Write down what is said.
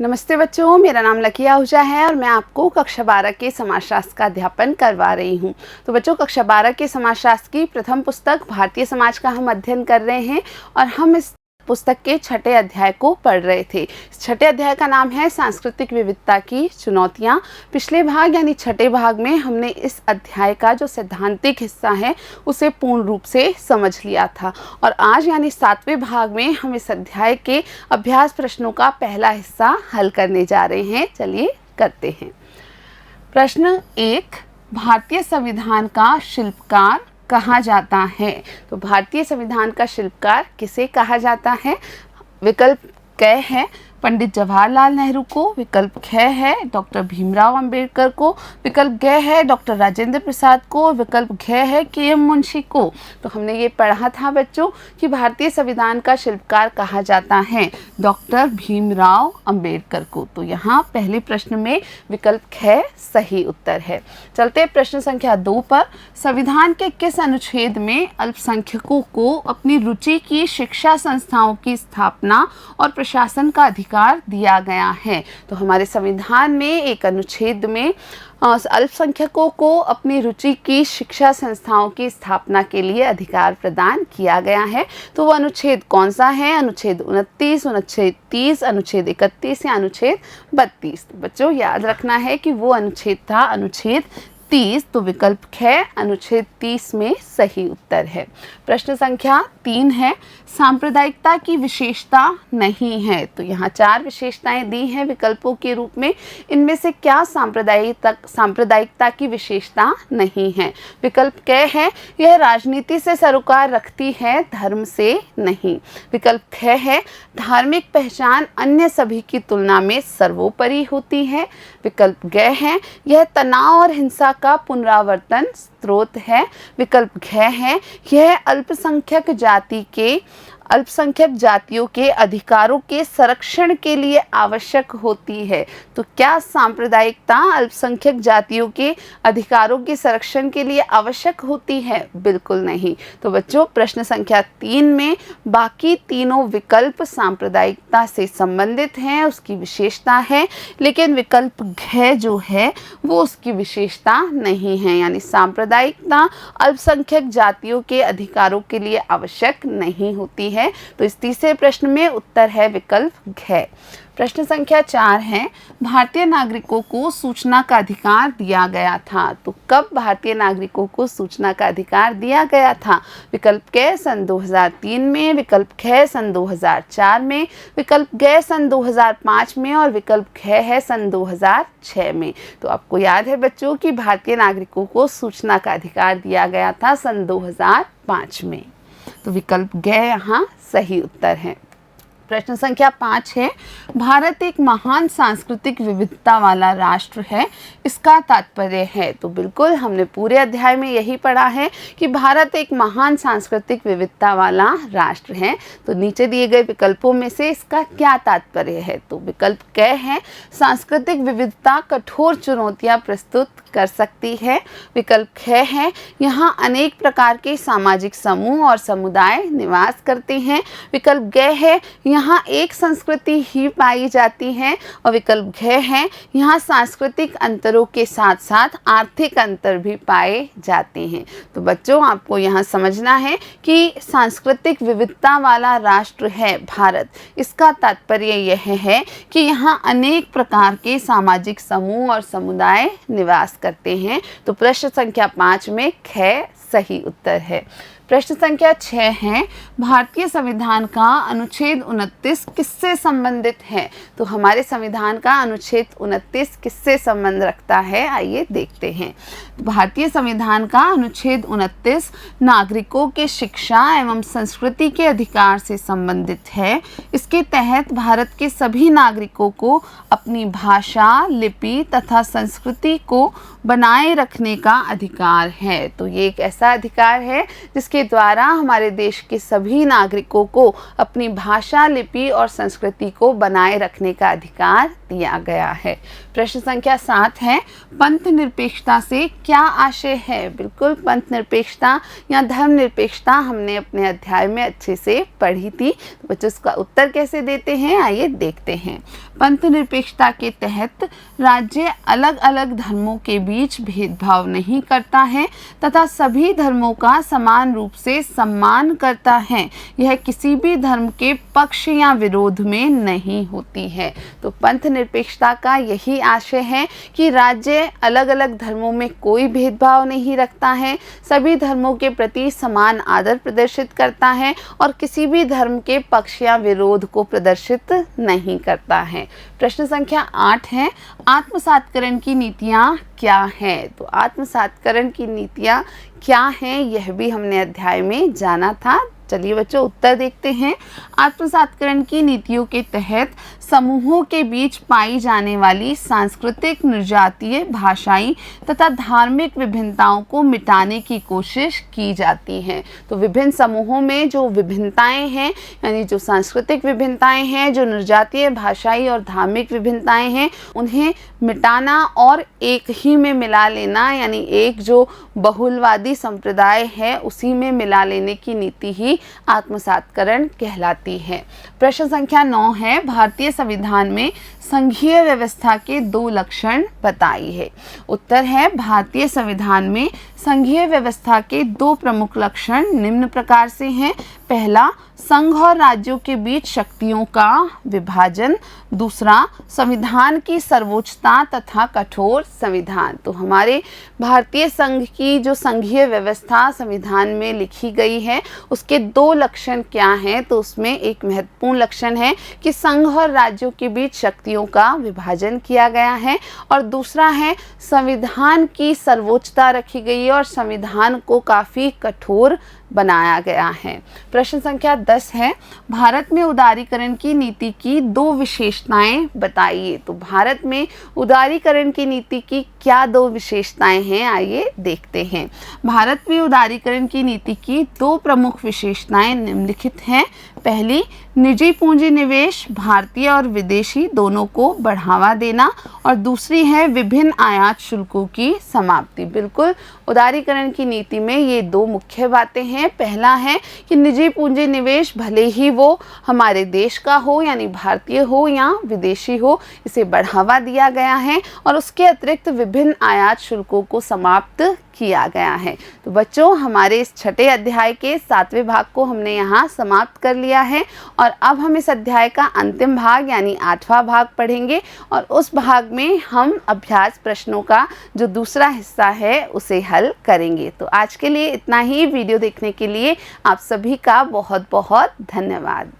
नमस्ते बच्चों, मेरा नाम लकी आहूजा है और मैं आपको कक्षा 12 के समाजशास्त्र का अध्यापन करवा रही हूँ। तो बच्चों, कक्षा 12 के समाजशास्त्र की प्रथम पुस्तक भारतीय समाज का हम अध्ययन कर रहे हैं और हम इस पुस्तक के छठे अध्याय को पढ़ रहे थे। छठे अध्याय का नाम है सांस्कृतिक विविधता की चुनौतियाँ। पिछले भाग यानी छठे भाग में हमने इस अध्याय का जो सैद्धांतिक हिस्सा है उसे पूर्ण रूप से समझ लिया था और आज यानी सातवें भाग में हम इस अध्याय के अभ्यास प्रश्नों का पहला हिस्सा हल करने जा रहे हैं। चलिए करते हैं। प्रश्न 1, भारतीय संविधान का शिल्पकार कहा जाता है। तो भारतीय संविधान का शिल्पकार किसे कहा जाता है? विकल्प क है पंडित जवाहरलाल नेहरू को, विकल्प ख है डॉक्टर भीमराव अंबेडकर को, विकल्प ग है डॉक्टर राजेंद्र प्रसाद को, विकल्प घ है के.एम. मुंशी को। तो हमने ये पढ़ा था बच्चों कि भारतीय संविधान का शिल्पकार कहा जाता है डॉक्टर भीमराव अंबेडकर को। तो यहाँ पहले प्रश्न में विकल्प ख सही उत्तर है। चलते प्रश्न संख्या 2 पर। संविधान के किस अनुच्छेद में अल्पसंख्यकों को अपनी रुचि की शिक्षा संस्थाओं की स्थापना और प्रशासन का अधिकार दिया गया है? तो हमारे संविधान में एक अनुच्छेद में अल्पसंख्यकों को अपनी रुचि की शिक्षा संस्थाओं की स्थापना के लिए अधिकार प्रदान किया गया है। तो वो अनुच्छेद कौन सा है? अनुच्छेद 29, अनुच्छेद 30, अनुच्छेद 31 या अनुच्छेद 32। तो बच्चों याद रखना है कि वो अनुच्छेद था अनुच्छेद 30। तो विकल्प ख अनुच्छेद 30 में सही उत्तर है। प्रश्न संख्या 3 है, सांप्रदायिकता की विशेषता नहीं है। तो यहाँ 4 विशेषताएं दी हैं विकल्पों के रूप में। इनमें से क्या सांप्रदायिकता की विशेषता नहीं है? विकल्प क है यह राजनीति से सरोकार रखती है, धर्म से नहीं। विकल्प ख है धार्मिक पहचान अन्य सभी की तुलना में सर्वोपरि होती है। विकल्प ग है यह तनाव और हिंसा का पुनरावर्तन स्रोत है। विकल्प घ है यह अल्पसंख्यक जातियों के अधिकारों के संरक्षण के लिए आवश्यक होती है। तो क्या सांप्रदायिकता अल्पसंख्यक जातियों के अधिकारों के संरक्षण के लिए आवश्यक होती है? बिल्कुल नहीं। तो बच्चों प्रश्न संख्या 3 में बाकी तीनों विकल्प सांप्रदायिकता से संबंधित हैं, उसकी विशेषता है, लेकिन विकल्प घ जो है वो उसकी विशेषता नहीं है। यानी सांप्रदायिकता अल्पसंख्यक जातियों के अधिकारों के लिए आवश्यक नहीं होती है। तो इस तीसरे प्रश्न में उत्तर है विकल्प घ। प्रश्न संख्या 4 है, भारतीय नागरिकों को सूचना का अधिकार दिया गया था। तो कब भारतीय नागरिकों को सूचना का अधिकार दिया गया था? विकल्प क सन 2003 में, विकल्प ख सन 2004 में, विकल्प ग सन 2005 में और विकल्प घ है सन 2006 में। तो आपको याद है बच्चों कि भारतीय नागरिकों को सूचना का अधिकार दिया गया था सन 2005 में। तो विकल्प ग यहाँ सही उत्तर है। प्रश्न संख्या 5 है, भारत एक महान सांस्कृतिक विविधता वाला राष्ट्र है, इसका तात्पर्य है? तो बिल्कुल हमने पूरे अध्याय में यही पढ़ा है कि भारत एक महान सांस्कृतिक विविधता वाला राष्ट्र है। तो नीचे दिए गए विकल्पों में से इसका क्या तात्पर्य है? तो विकल्प क है सांस्कृतिक विविधता कठोर चुनौतियां प्रस्तुत कर सकती है। विकल्प ख है यहाँ अनेक प्रकार के सामाजिक समूह और समुदाय निवास करते हैं। विकल्प ग है यहाँ एक संस्कृति ही पाई जाती है और विकल्प घ है यहाँ सांस्कृतिक अंतरों के साथ साथ आर्थिक अंतर भी पाए जाते हैं। तो बच्चों आपको यहाँ समझना है कि सांस्कृतिक विविधता वाला राष्ट्र है भारत, इसका तात्पर्य यह है कि यहाँ अनेक प्रकार के सामाजिक समूह और समुदाय निवास करते हैं। तो प्रश्न संख्या 5 में ख सही उत्तर है। प्रश्न संख्या 6 है, भारतीय संविधान का अनुच्छेद 29 किससे संबंधित है? तो हमारे संविधान का अनुच्छेद 29 किससे संबंध रखता है? आइए देखते हैं। भारतीय संविधान का अनुच्छेद 29 नागरिकों के शिक्षा एवं संस्कृति के अधिकार से संबंधित है। इसके तहत भारत के सभी नागरिकों को अपनी भाषा, लिपि तथा संस्कृति को बनाए रखने का अधिकार है। तो ये एक ऐसा अधिकार है जिसके जिसके द्वारा हमारे देश के सभी नागरिकों को अपनी भाषा, लिपि और संस्कृति को बनाए रखने का अधिकार दिया गया है। प्रश्न संख्या 7 है, पंथ निरपेक्षता से क्या आशय है? बिल्कुल, पंथ निरपेक्षता या धर्म निरपेक्षता हमने अपने अध्याय में अच्छे से पढ़ी थी। तो बच्चों इसका उत्तर कैसे देते हैं, आइए देखते हैं। पंथ निरपेक्षता के तहत राज्य अलग अलग धर्मों के बीच भेदभाव नहीं करता है तथा सभी धर्मों का समान रूप से सम्मान करता है। यह किसी भी धर्म के पक्ष या विरोध में नहीं होती है। तो पंथ निरपेक्षता का यही आशय है कि राज्य अलग अलग धर्मों में कोई भेदभाव नहीं रखता है, सभी धर्मों के प्रति समान आदर प्रदर्शित करता है और किसी भी धर्म के पक्ष या विरोध को प्रदर्शित नहीं करता है। प्रश्न संख्या 8 है, आत्मसातकरण की नीतियाँ क्या हैं? तो आत्मसातकरण की नीतियाँ क्या हैं, यह भी हमने अध्याय में जाना था। चलिए बच्चों उत्तर देखते हैं। आत्मसातकरण की नीतियों के तहत समूहों के बीच पाई जाने वाली सांस्कृतिक, निर्जातीय, भाषाई तथा धार्मिक विभिन्नताओं को मिटाने की कोशिश की जाती है। तो विभिन्न समूहों में जो विभिन्नताएं हैं, यानी जो सांस्कृतिक विभिन्नताएं हैं, जो निर्जातीय, भाषाई और धार्मिक विभिन्नताएं हैं, उन्हें मिटाना और एक ही में मिला लेना, यानी एक जो बहुलवादी संप्रदाय है उसी में मिला लेने की नीति ही आत्मसातकरण कहलाती है। प्रश्न संख्या 9 है, भारतीय संविधान में संघीय व्यवस्था के 2 लक्षण बताइए। उत्तर है, भारतीय संविधान में संघीय व्यवस्था के 2 प्रमुख लक्षण निम्न प्रकार से हैं। पहला, संघ और राज्यों के बीच शक्तियों का विभाजन। दूसरा, संविधान की सर्वोच्चता तथा कठोर संविधान। तो हमारे भारतीय संघ की जो संघीय व्यवस्था संविधान में लिखी गई है उसके 2 लक्षण क्या हैं? तो उसमें एक महत्वपूर्ण लक्षण है कि संघ और राज्यों के बीच शक्तियों का विभाजन किया गया है और दूसरा है संविधान की सर्वोच्चता रखी गई है और संविधान को काफ़ी कठोर बनाया गया है। प्रश्न संख्या 10 है, भारत में उदारीकरण की नीति की 2 विशेषताएं बताइए। तो भारत में उदारीकरण की नीति की क्या 2 विशेषताएं हैं, आइए देखते हैं। भारत में उदारीकरण की नीति की 2 प्रमुख विशेषताएं निम्नलिखित हैं। पहली, निजी पूंजी निवेश भारतीय और विदेशी दोनों को बढ़ावा देना और दूसरी है विभिन्न आयात शुल्कों की समाप्ति। बिल्कुल, उदारीकरण की नीति में ये 2 मुख्य बातें हैं। पहला है कि निजी पूंजी निवेश भले ही वो हमारे देश का हो यानी भारतीय हो या विदेशी हो, इसे बढ़ावा दिया गया है और उसके अतिरिक्त विभिन्न आयात शुल्कों को समाप्त किया गया है। तो बच्चों, हमारे इस छठे अध्याय के 7वें भाग को हमने यहाँ समाप्त कर लिया है और अब हम इस अध्याय का अंतिम भाग यानी 8वां भाग पढ़ेंगे और उस भाग में हम अभ्यास प्रश्नों का जो दूसरा हिस्सा है उसे हल करेंगे। तो आज के लिए इतना ही। वीडियो देखने के लिए आप सभी का बहुत बहुत धन्यवाद।